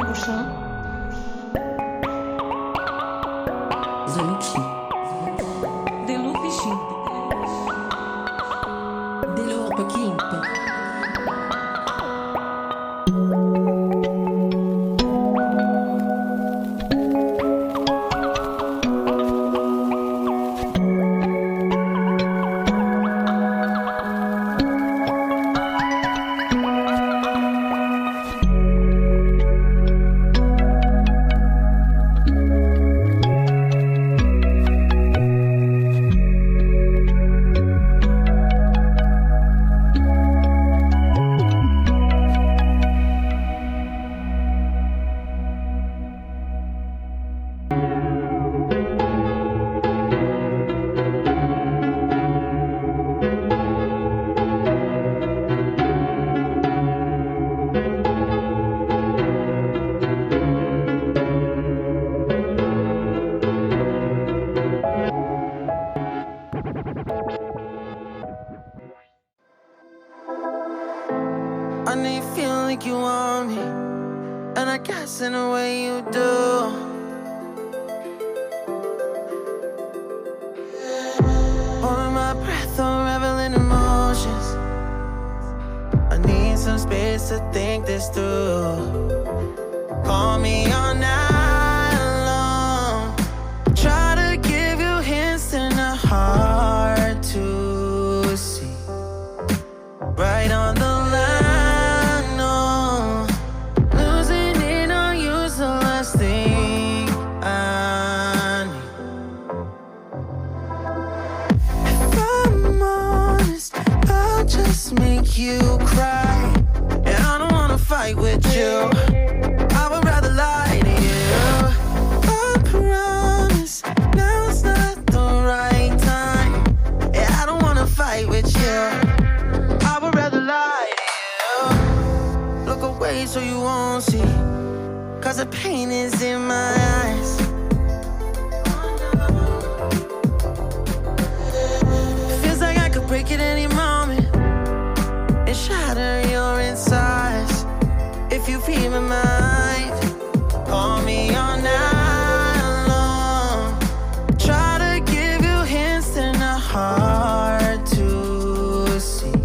prochain. Zontes. ZT350. I know you feel like you want me, and I guess in a way you do. Holding my breath, unraveling emotions. I need some space to think this through. Call me all night long. Try to give you hints and a hard to see. Right on the line, no. Losing it on you's the last thing I need. If I'm honest, I'll just make you cry. And I don't wanna fight with you. I would rather lie to you. I promise, now's not the right time. Yeah, I don't wanna fight with you. I would rather lie to you. Look away so you won't see, 'cause the pain is in my eyes. Feels like I could break it any moment and shatter your insides. If you read my mind, call me all night long. Try to give you hints and a hard to see.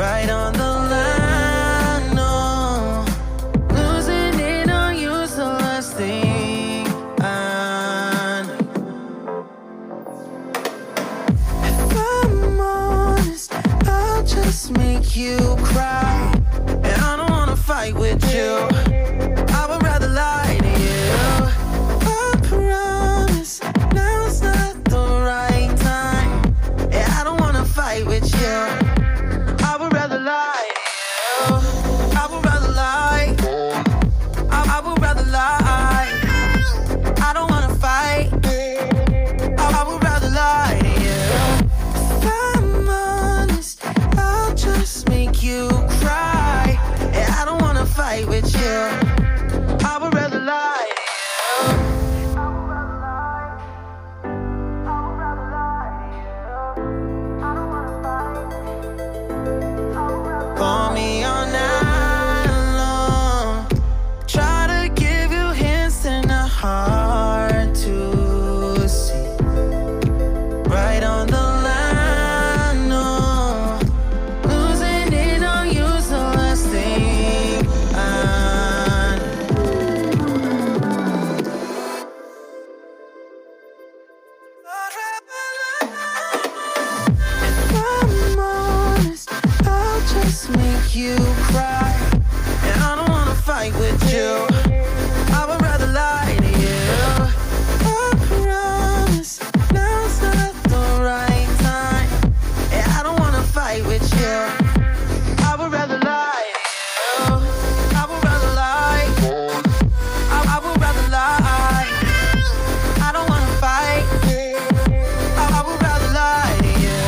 Right on the line, no. Losing it on you's the last thing I need. If I'm honest, I'll just make you cry. And I don't wanna fight with you. I would rather lie to you. I promise, now's not the right time. Yeah, I don't wanna fight with you. I would rather lie to you. I would rather lie. I would rather lie. I don't wanna fight. I would rather lie to you. If I'm honest, I'll just make you cry. Yeah, I don't wanna fight with you. I would rather lie to you. Call me all night long. Try to give you hints and a hard to see. Right on the line, no. Losing it on you's the last thing I need. If I'm honest, I'll just make you cry. And I don't wanna fight with you. I would rather lie to you. I promise, now's not the right time. Yeah, I don't wanna fight with you. I would rather lie to you. I would rather lie. I would rather lie. I don't wanna fight. I would rather lie to you.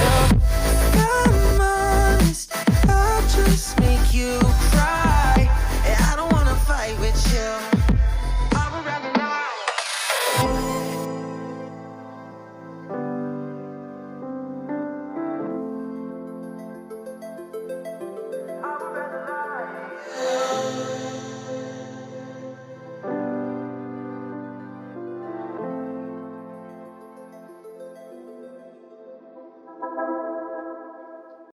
If I'm honest, I'll just make you cry. Yeah, I don't wanna fight with you.